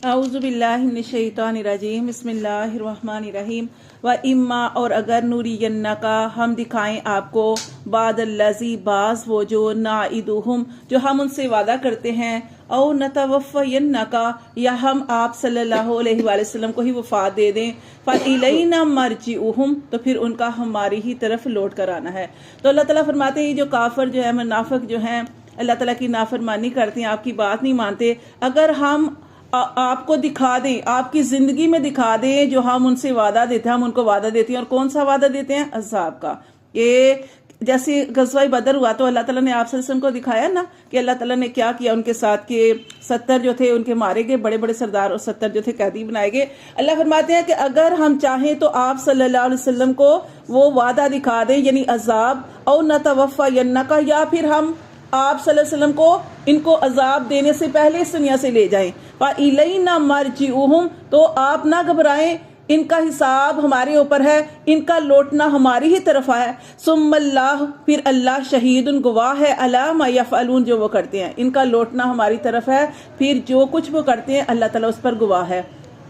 اعوذ باللہ من الشیطان الرجیم بسم اللہ الرحمن الرحیم و اما اور اگر نورینکا ہم دکھائیں آپ کو بعد الذی بعض وہ جو نعدہم جو ہم ان سے وعدہ کرتے ہیں او نتوفینکا یا ہم آپ صلی اللہ علیہ وآلہ وسلم کو ہی وفات دے دیں فالینا مرجعہم تو پھر ان کا ہماری ہی طرف لوٹ کر آنا ہے۔ تو اللہ تعالیٰ فرماتے ہیں جو کافر جو ہے منافق جو ہیں اللہ تعالیٰ کی نافرمانی کرتے ہیں آپ کی بات نہیں مانتے، اگر ہم آپ کو دکھا دیں آپ کی زندگی میں دکھا دیں جو ہم ان سے وعدہ دیتے ہیں ہم ان کو وعدہ دیتے ہیں، اور کون سا وعدہ دیتے ہیں؟ عذاب کا۔ یہ جیسے غزوہ بدر ہوا تو اللہ تعالیٰ نے آپ صلی اللہ علیہ وسلم کو دکھایا نا کہ اللہ تعالیٰ نے کیا کیا ان کے ساتھ، کہ 70 جو تھے ان کے مارے گئے بڑے بڑے سردار، اور 70 جو تھے قیدی بنائے گئے۔ اللہ فرماتے ہیں کہ اگر ہم چاہیں تو آپ صلی اللہ علیہ وسلم کو وہ وعدہ دکھا دیں یعنی عذاب، او نتوفینکا یا پھر ہم آپ صلی اللہ علیہ وسلم کو ان کو عذاب دینے سے پہلے اس دنیا سے لے جائیں، فَإِلَيْنَا مَرْجِعُهُمْ تو آپ نہ گھبرائیں، ان کا حساب ہمارے اوپر ہے، ان کا لوٹنا ہماری ہی طرف ہے۔ ثُمَّ اللَّهُ پھر اللہ شہید گواہ ہے، عَلَىٰ مَا يَفْعَلُونَ جو وہ کرتے ہیں، ان کا لوٹنا ہماری طرف ہے، پھر جو کچھ وہ کرتے ہیں اللہ تعالیٰ اس پر گواہ ہے۔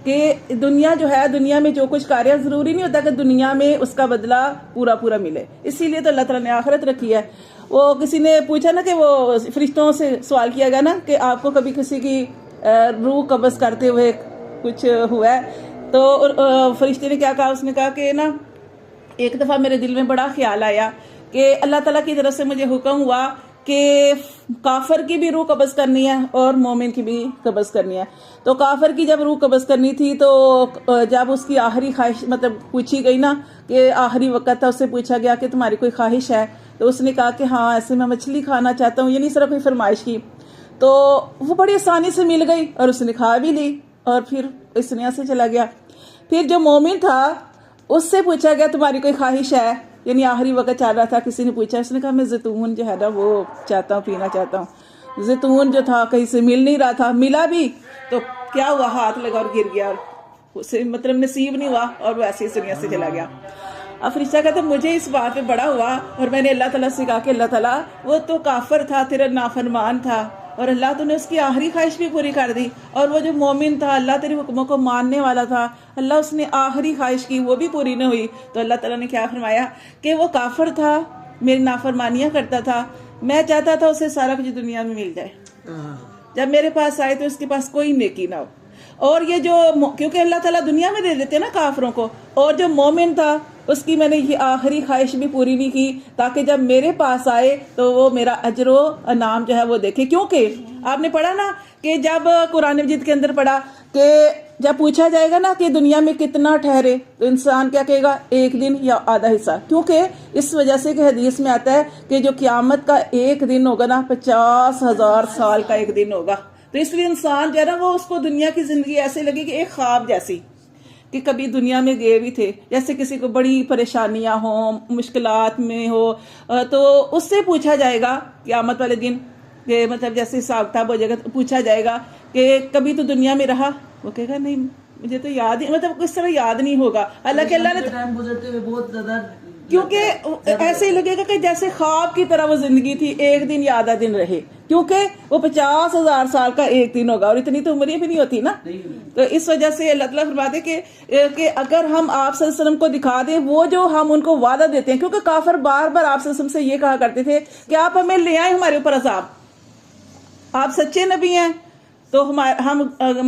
کہ دنیا جو ہے دنیا میں جو کچھ کر رہے ہیں ضروری نہیں ہوتا کہ دنیا میں اس کا بدلہ پورا پورا ملے، اسی لیے تو اللہ تعالیٰ نے آخرت رکھی ہے۔ وہ کسی نے پوچھا نا کہ وہ فرشتوں سے سوال کیا گیا نا کہ آپ کو کبھی کسی کی روح قبض کرتے ہوئے کچھ ہوا ہے؟ تو فرشتے نے کیا کہا؟ اس نے کہا کہ نا ایک دفعہ میرے دل میں بڑا خیال آیا کہ اللہ تعالیٰ کی طرف سے مجھے حکم ہوا کہ کافر کی بھی روح قبض کرنی ہے اور مومن کی بھی قبض کرنی ہے۔ تو کافر کی جب روح قبض کرنی تھی تو جب اس کی آخری خواہش مطلب پوچھی گئی نا کہ آخری وقت تھا، اس سے پوچھا گیا کہ تمہاری کوئی خواہش ہے؟ تو اس نے کہا کہ ہاں ایسے میں مچھلی کھانا چاہتا ہوں، یہ نہیں صرف کوئی فرمائش کی۔ تو وہ بڑی آسانی سے مل گئی اور اس نے کھا بھی لی اور پھر اس دنیا سے چلا گیا۔ پھر جو مومن تھا اس سے پوچھا گیا تمہاری کوئی خواہش ہے، یعنی آخری وقت چل رہا تھا، کسی نے پوچھا، اس نے کہا میں زیتون جو ہے نا وہ چاہتا ہوں، پینا چاہتا ہوں۔ زیتون جو تھا کہیں سے مل نہیں رہا تھا، ملا بھی تو کیا ہوا، ہاتھ لگا اور گر گیا، اسے مطلب نصیب نہیں ہوا اور وہ ایسے اس دنیا سے چلا گیا۔ اب فرشتہ کہتا مجھے اس بات پہ بڑا ہوا اور میں نے اللہ تعالیٰ سے کہا کہ اللہ تعالیٰ وہ تو کافر تھا، تیرا نافرمان تھا، اور اللہ تو نے اس کی آخری خواہش بھی پوری کر دی، اور وہ جو مومن تھا اللہ تیرے حکموں کو ماننے والا تھا، اللہ اس نے آخری خواہش کی وہ بھی پوری نہ ہوئی۔ تو اللہ تعالیٰ نے کیا فرمایا کہ وہ کافر تھا، میری نافرمانیاں کرتا تھا، میں چاہتا تھا اسے سارا کچھ دنیا میں مل جائے، جب میرے پاس آئے تو اس کے پاس کوئی نیکی نہ ہو۔ اور یہ جو کیونکہ اللہ تعالیٰ دنیا میں دے دیتے نا کافروں کو، اور جو مومن تھا اس کی میں نے یہ آخری خواہش بھی پوری نہیں کی تاکہ جب میرے پاس آئے تو وہ میرا اجر و انعام جو ہے وہ دیکھے۔ کیونکہ آپ نے پڑھا نا کہ جب قرآن مجید کے اندر پڑھا کہ جب پوچھا جائے گا نا کہ دنیا میں کتنا ٹھہرے تو انسان کیا کہے گا؟ ایک دن یا آدھا حصہ، کیونکہ اس وجہ سے کہ حدیث میں آتا ہے کہ جو قیامت کا ایک دن ہوگا نا 50,000 سال کا ایک دن ہوگا۔ تو اس لیے انسان جو ہے نا وہ اس کو دنیا کی زندگی ایسے لگے کہ ایک خواب جیسی، کہ کبھی دنیا میں گئے بھی تھے، جیسے کسی کو بڑی پریشانیاں ہوں، مشکلات میں ہو، تو اس سے پوچھا جائے گا قیامت والے دن کہ مطلب جیسے حساب کتاب ہو جائے گا، پوچھا جائے گا کہ کبھی تو دنیا میں رہا، وہ کہے گا نہیں مجھے تو یاد ہی مطلب کس طرح یاد نہیں ہوگا، حالانکہ اللہ نے ٹائم گزرتے ہوئے بہت زیادہ، کیونکہ ایسے ہی لگے گا کہ جیسے خواب کی طرح وہ زندگی تھی، ایک دن یا آدھا دن رہے، کیونکہ وہ 50,000 سال کا ایک دن ہوگا، اور اتنی تو عمریں بھی نہیں ہوتی نا۔ تو اس وجہ سے اللہ تعالیٰ فرماتے کہ اگر ہم آپ صلی اللہ علیہ وسلم کو دکھا دیں وہ جو ہم ان کو وعدہ دیتے ہیں، کیونکہ کافر بار بار آپ صلی اللہ علیہ وسلم سے یہ کہا کرتے تھے کہ آپ ہمیں لے آئیں ہمارے اوپر عذاب، آپ سچے نبی ہیں تو ہم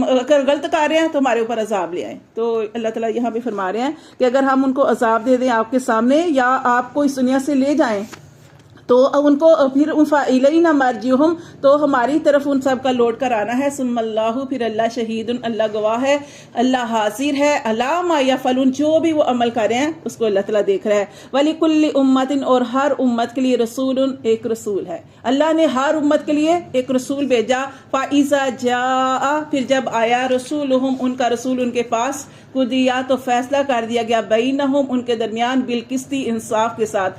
اگر غلط کر رہے ہیں تو ہمارے اوپر عذاب لے آئیں۔ تو اللہ تعالیٰ یہاں بھی فرما رہے ہیں کہ اگر ہم ان کو عذاب دے دیں آپ کے سامنے یا آپ کو اس دنیا سے لے جائیں تو ان کو پھر فَإِلَيْنَا مَرْجِعُهُمْ تو ہماری طرف ان سب کا لوٹ کر آنا ہے۔ ثُمَّ اللَّهُ پھر اللہ شہید، اللہ گواہ ہے، اللہ حاضر ہے، عَلَىٰ مَا يَفْعَلُونَ جو بھی وہ عمل کر رہے ہیں اس کو اللہ تعالیٰ دیکھ رہا ہے۔ وَلِكُلِّ أُمَّةٍ اور ہر امت کے لیے رسول ایک رسول ہے، اللہ نے ہر امت کے لیے ایک رسول بھیجا۔ فَإِذَا جَاءَ پھر جب آیا رسولہم ان کا رسول ان کے پاس، قُضِیَ تو فیصلہ کر دیا گیا بینہم ان کے درمیان بالقسط انصاف کے ساتھ،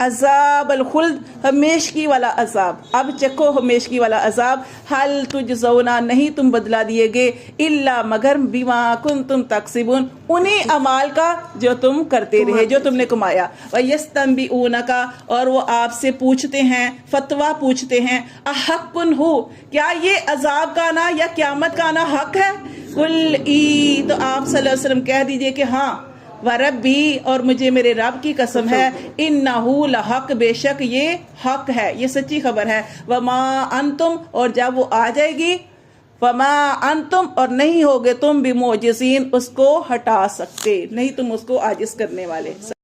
عذاب الخلد، ہمیشگی والا عذاب، اب چکھو ہمیشگی والا عذاب، حل تجزونا، نہیں تم بدلا دیے گے، الا مگر بما کنتم تکسبون، انہیں اعمال کا جو تم کرتے رہے، جو تم نے کمایا، وَيَسْتَنْبِئُونَكَ، اور وہ آپ سے پوچھتے ہیں، فتویٰ پوچھتے ہیں، احق ہو، کیا یہ عذاب کا آنا یا قیامت کا آنا حق ہے؟ قل ای، تو آپ صلی اللہ علیہ وسلم کہہ دیجئے کہ ہاں، وَرَبِّی، اور مجھے میرے رب کی قسم ہے، اِنَّهُ لَحق، بے شک یہ حق ہے، یہ سچی خبر ہے، وَمَا أَنْتُمْ، اور جب وہ آ جائے گی، وَمَا أَنْتُمْ، اور نہیں ہوگے تم بِمُعْجِزِین، اس کو ہٹا سکتے، نہیں تم اس کو عاجز کرنے والے۔